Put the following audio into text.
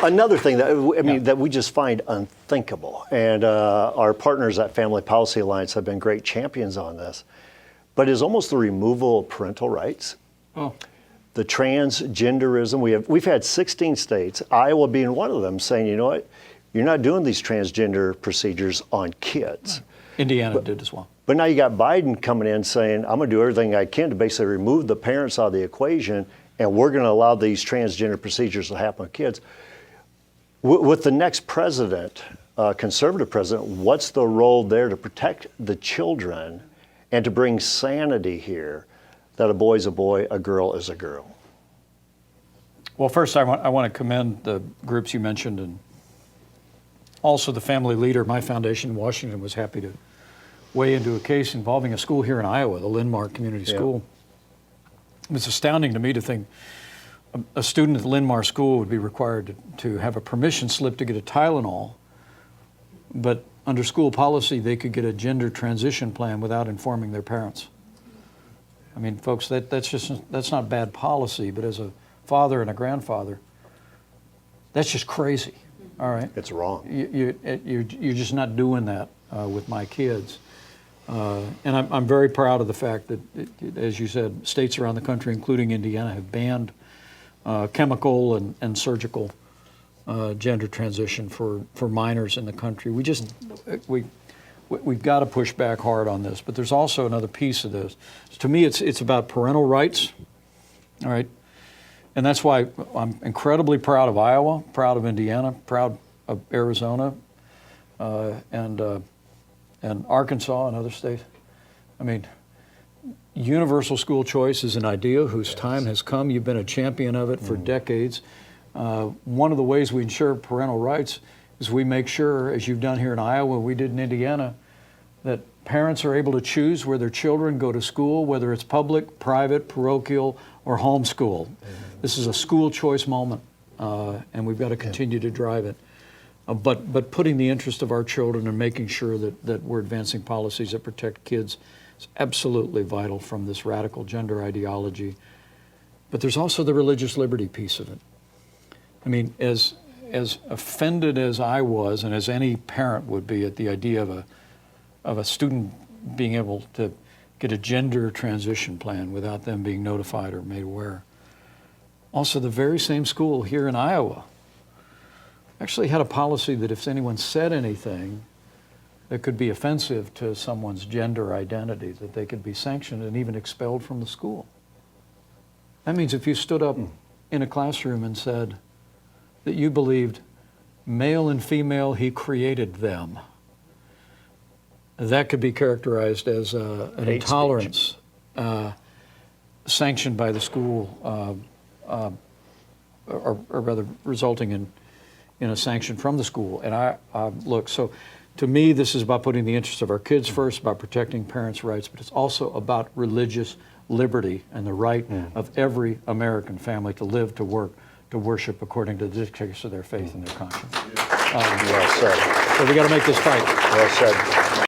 Another thing that that we just find unthinkable, and our partners at Family Policy Alliance have been great champions on this, but is almost the removal of parental rights. Oh. The transgenderism. We've had 16 states, Iowa being one of them, saying, you know what, you're not doing these transgender procedures on kids. Indiana did as well. But now you got Biden coming in saying, I'm going to do everything I can to basically remove the parents out of the equation, and we're going to allow these transgender procedures to happen with kids. With the next president, conservative president, what's the role there to protect the children and to bring sanity here, that a boy is a boy, a girl is a girl? Well, first I want to commend the groups you mentioned, and also the family leader. My foundation in Washington was happy to weigh into a case involving a school here in Iowa, the Linn-Mar Community School. It's astounding to me to think a student at the Linn-Mar school would be required to have a permission slip to get a Tylenol, but under school policy they could get a gender transition plan without informing their parents. I mean, folks, that's not bad policy, but as a father and a grandfather, that's just crazy. All right, it's wrong. You're just not doing that with my kids. And I'm very proud of the fact that, as you said, states around the country, including Indiana, have banned chemical and surgical gender transition for minors in the country. We've got to push back hard on this. But there's also another piece of this. To me, it's about parental rights. All right, and that's why I'm incredibly proud of Iowa, proud of Indiana, proud of Arizona, and Arkansas and other states. I mean, universal school choice is an idea whose time has come. You've been a champion of it for decades. One of the ways we ensure parental rights is we make sure, as you've done here in Iowa, we did in Indiana, that parents are able to choose where their children go to school, whether it's public, private, parochial, or homeschool. This is a school choice moment, and we've got to continue to drive it. But putting the interest of our children and making sure that we're advancing policies that protect kids is absolutely vital from this radical gender ideology. But there's also the religious liberty piece of it. I mean, as offended as I was, and as any parent would be at the idea of a student being able to get a gender transition plan without them being notified or made aware. Also, the very same school here in Iowa actually had a policy that if anyone said anything that could be offensive to someone's gender identity, that they could be sanctioned and even expelled from the school. That means if you stood up in a classroom and said that you believed male and female, he created them, that could be characterized as an intolerance sanctioned by the school, or rather resulting in a sanction from the school. And look, so to me, this is about putting the interests of our kids first, about protecting parents' rights, but it's also about religious liberty and the right of every American family to live, to work, to worship according to the dictates of their faith and their conscience. Well said. So we got to make this fight. Well said.